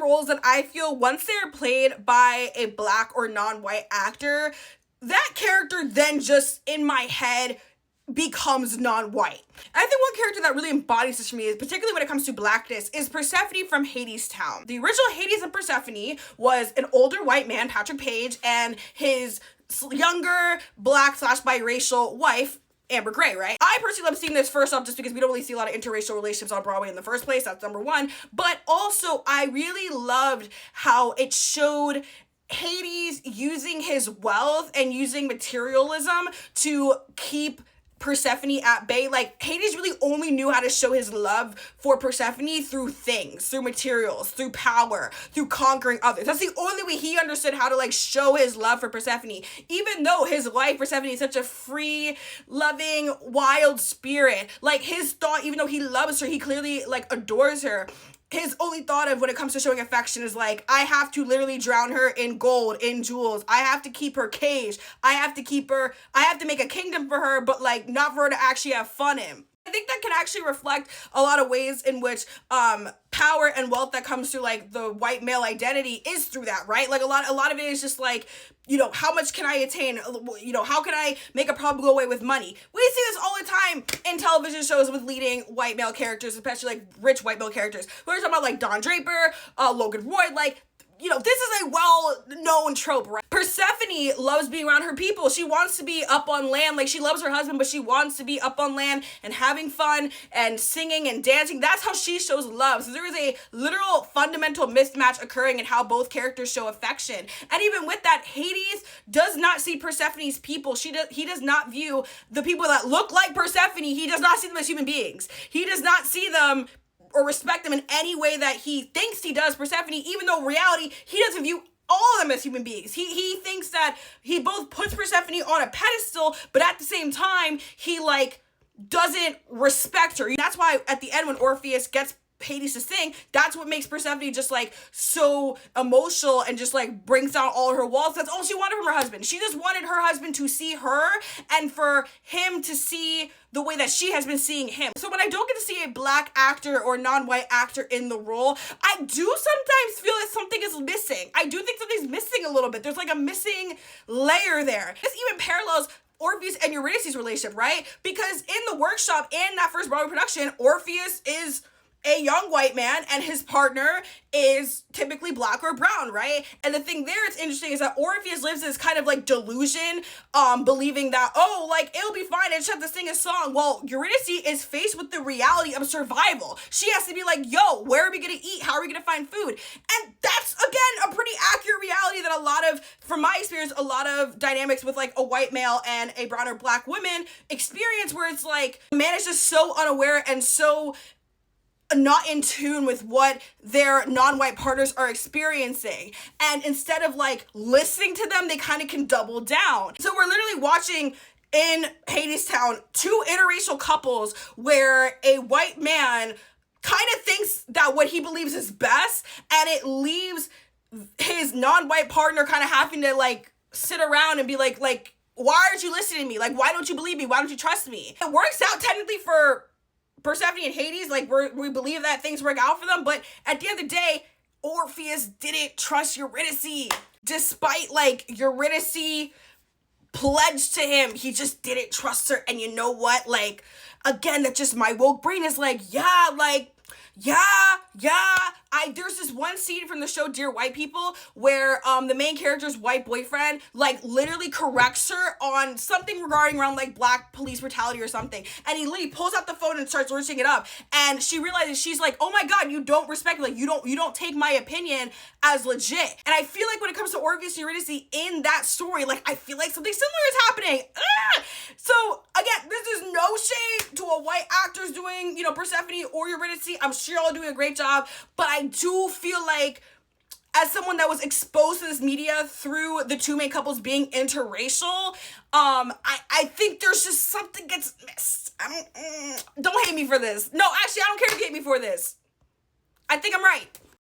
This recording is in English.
roles that I feel once they're played by a Black or non-white actor, that character then just in my head becomes non-white. I think one character that really embodies this for me, particularly when it comes to Blackness, is Persephone from Hadestown. The original Hades and Persephone was an older white man, Patrick Page, and his younger Black / biracial wife, Amber Gray, right? I personally love seeing this first off just because we don't really see a lot of interracial relationships on Broadway in the first place. That's number one. But also, I really loved how it showed Hades using his wealth and using materialism to keep Persephone at bay. Like, Hades really only knew how to show his love for Persephone through things, through materials, through power, through conquering others. That's the only way he understood how to, like, show his love for Persephone. Even though his wife, Persephone, is such a free, loving, wild spirit. Like, his thought, even though he loves her, he clearly, like, adores her. His only thought of when it comes to showing affection is like, I have to literally drown her in gold, in jewels. I have to keep her caged. I have to make a kingdom for her, but like not for her to actually have fun in. I think that can actually reflect a lot of ways in which power and wealth that comes through like the white male identity is through that, right? Like a lot of it is just like, you know, how much can I attain? You know, how can I make a problem go away with money? We see this all the time in television shows with leading white male characters, especially like rich white male characters. We're talking about like Don Draper, Logan Roy, like, you know, this is a well-known trope, right? Persephone loves being around her people. She wants to be up on land. Like, she loves her husband, but she wants to be up on land and having fun and singing and dancing. That's how she shows love. So there is a literal fundamental mismatch occurring in how both characters show affection. And even with that, Hades does not see Persephone's people. He does not view the people that look like Persephone. He does not see them as human beings. He does not see them or respect them in any way that he thinks he does Persephone, even though in reality, he doesn't view all of them as human beings. He thinks that he both puts Persephone on a pedestal, but at the same time, he like doesn't respect her. That's why at the end when Orpheus gets Hades to sing, that's what makes Persephone just like so emotional and just like brings down all her walls. That's all she wanted from her husband. She just wanted her husband to see her and for him to see the way that she has been seeing him. So when I don't get to see a Black actor or non-white actor in the role, I do sometimes feel that something is missing. I do think something's missing a little bit. There's like a missing layer there. This even parallels Orpheus and Eurydice's relationship, right? Because in the workshop, in that first Broadway production, Orpheus is a young white man and his partner is typically Black or brown, right? And the thing there that's interesting is that Orpheus lives this kind of like delusion, believing that, oh, like it'll be fine, I just have to sing a song. Well, Eurydice is faced with the reality of survival. She has to be like, yo, where are we gonna eat? How are we gonna find food? And that's, again, a pretty accurate reality that a lot of, from my experience, a lot of dynamics with like a white male and a brown or Black woman experience, where it's like, the man is just so unaware and so not in tune with what their non-white partners are experiencing. And instead of like listening to them, they kind of can double down. So we're literally watching in Hadestown two interracial couples where a white man kind of thinks that what he believes is best, and it leaves his non-white partner kind of having to like sit around and be like, why aren't you listening to me? Like, why don't you believe me? Why don't you trust me? It works out technically for Persephone and Hades, like we believe that things work out for them, but at the end of the day, Orpheus didn't trust Eurydice. Despite like Eurydice pledged to him, he just didn't trust her. And you know what? Like, again, that's just my woke brain is like, there's this one scene from the show Dear White People where the main character's white boyfriend like literally corrects her on something regarding around like Black police brutality or something, and he literally pulls out the phone and starts searching it up, and she realizes, she's like, oh my god, you don't respect me, like you don't take my opinion as legit. And I feel like when it comes to Orpheus and Eurydice in that story, like I feel like something similar is happening. So again, this is no shade to a white actors doing, you know, Persephone or Eurydice. I'm sure y'all are doing a great job, but I do feel like, as someone that was exposed to this media through the two main couples being interracial, I think there's just something gets missed. Don't hate me for this. No, actually, I don't care if you hate me for this. I think I'm right.